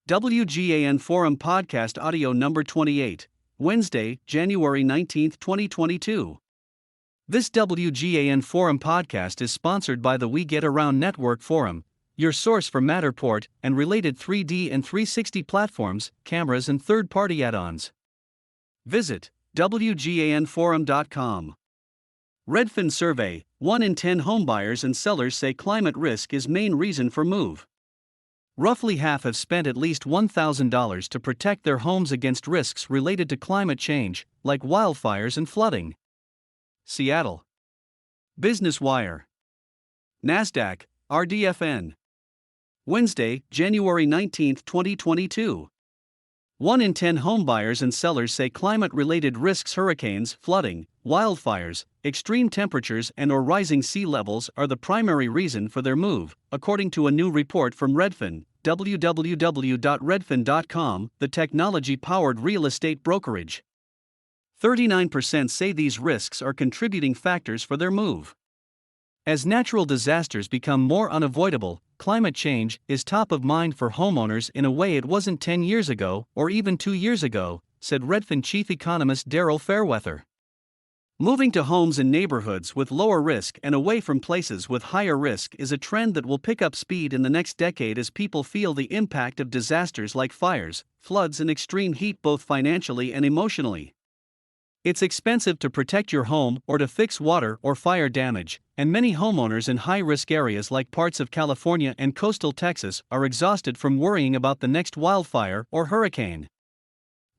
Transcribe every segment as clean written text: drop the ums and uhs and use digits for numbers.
WGAN Forum Podcast Audio Number 28, Wednesday, January 19, 2022. This WGAN Forum podcast is sponsored by the We Get Around Network Forum, your source for Matterport and related 3D and 360 platforms, cameras, and third-party add-ons. Visit WGANforum.com. Redfin survey: 1 in 10 homebuyers and sellers say climate risk is main reason for move. Roughly half have spent at least $1,000 to protect their homes against risks related to climate change, like wildfires and flooding. Seattle. Business Wire. NASDAQ, RDFN. Wednesday, January 19, 2022. 1 in 10 homebuyers and sellers say climate-related risks, hurricanes, flooding, wildfires, extreme temperatures and/or rising sea levels are the primary reason for their move, according to a new report from Redfin, www.redfin.com, the technology-powered real estate brokerage. 39% say these risks are contributing factors for their move. As natural disasters become more unavoidable, climate change is top of mind for homeowners in a way it wasn't 10 years ago or even 2 years ago, said Redfin chief economist Daryl Fairweather. Moving to homes in neighborhoods with lower risk and away from places with higher risk is a trend that will pick up speed in the next decade as people feel the impact of disasters like fires, floods, and extreme heat, both financially and emotionally. It's expensive to protect your home or to fix water or fire damage, and many homeowners in high-risk areas like parts of California and coastal Texas are exhausted from worrying about the next wildfire or hurricane.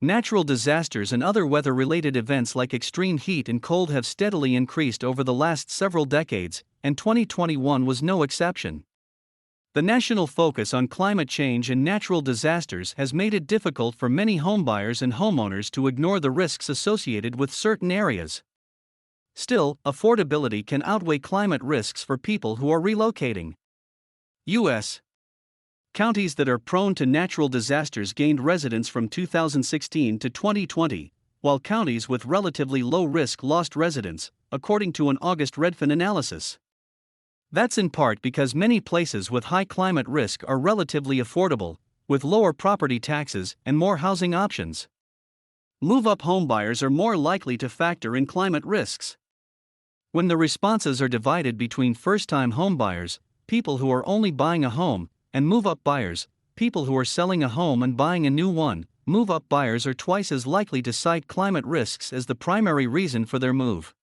Natural disasters and other weather-related events like extreme heat and cold have steadily increased over the last several decades, and 2021 was no exception. The national focus on climate change and natural disasters has made it difficult for many homebuyers and homeowners to ignore the risks associated with certain areas. Still, affordability can outweigh climate risks for people who are relocating. U.S. counties that are prone to natural disasters gained residents from 2016 to 2020, while counties with relatively low risk lost residents, according to an August Redfin analysis. That's in part because many places with high climate risk are relatively affordable, with lower property taxes and more housing options. Move-up homebuyers are more likely to factor in climate risks. When the responses are divided between first-time homebuyers, people who are only buying a home, and move-up buyers, people who are selling a home and buying a new one, move-up buyers are twice as likely to cite climate risks as the primary reason for their move.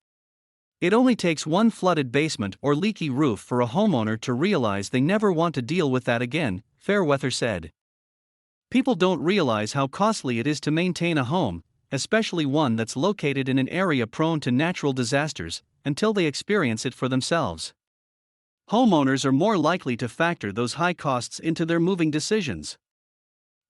It only takes one flooded basement or leaky roof for a homeowner to realize they never want to deal with that again, Fairweather said. People don't realize how costly it is to maintain a home, especially one that's located in an area prone to natural disasters, until they experience it for themselves. Homeowners are more likely to factor those high costs into their moving decisions.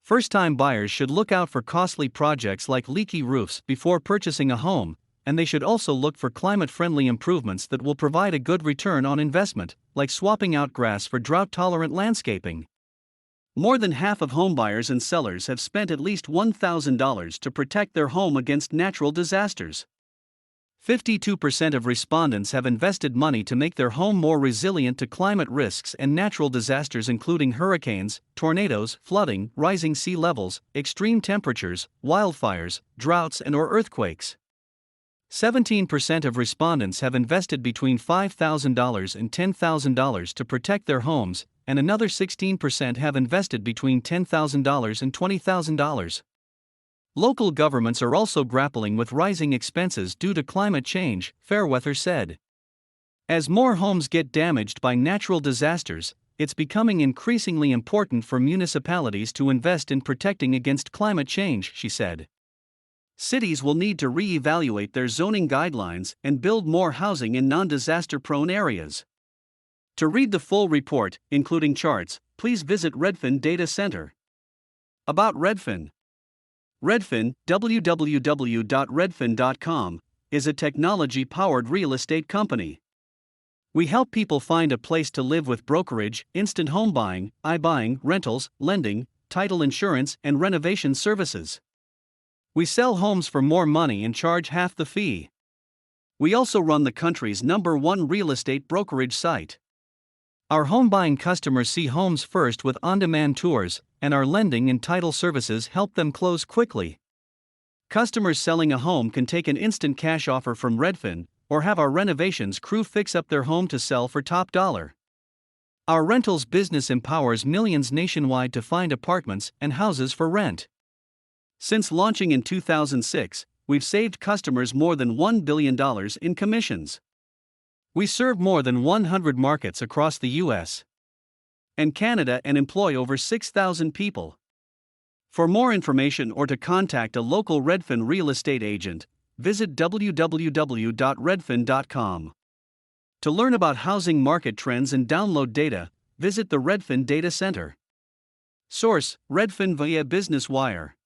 First-time buyers should look out for costly projects like leaky roofs before purchasing a home, and they should also look for climate-friendly improvements that will provide a good return on investment, like swapping out grass for drought-tolerant landscaping. More than half of homebuyers and sellers have spent at least $1,000 to protect their home against natural disasters. 52% of respondents have invested money to make their home more resilient to climate risks and natural disasters, including hurricanes, tornadoes, flooding, rising sea levels, extreme temperatures, wildfires, droughts, and/or earthquakes. 17% of respondents have invested between $5,000 and $10,000 to protect their homes, and another 16% have invested between $10,000 and $20,000. Local governments are also grappling with rising expenses due to climate change, Fairweather said. As more homes get damaged by natural disasters, it's becoming increasingly important for municipalities to invest in protecting against climate change, she said. Cities will need to re-evaluate their zoning guidelines and build more housing in non-disaster-prone areas. To read the full report, including charts, please visit Redfin Data Center. About Redfin. Redfin, www.redfin.com, is a technology-powered real estate company. We help people find a place to live with brokerage, instant home buying, iBuying, rentals, lending, title insurance, and renovation services. We sell homes for more money and charge half the fee. We also run the country's #1 real estate brokerage site. Our home buying customers see homes first with on-demand tours, and our lending and title services help them close quickly. Customers selling a home can take an instant cash offer from Redfin, or have our renovations crew fix up their home to sell for top dollar. Our rentals business empowers millions nationwide to find apartments and houses for rent. Since launching in 2006, we've saved customers more than $1 billion in commissions. We serve more than 100 markets across the US and Canada and employ over 6,000 people. For more information or to contact a local Redfin real estate agent, visit www.redfin.com. To learn about housing market trends and download data, visit the Redfin Data Center. Source: Redfin via Business Wire.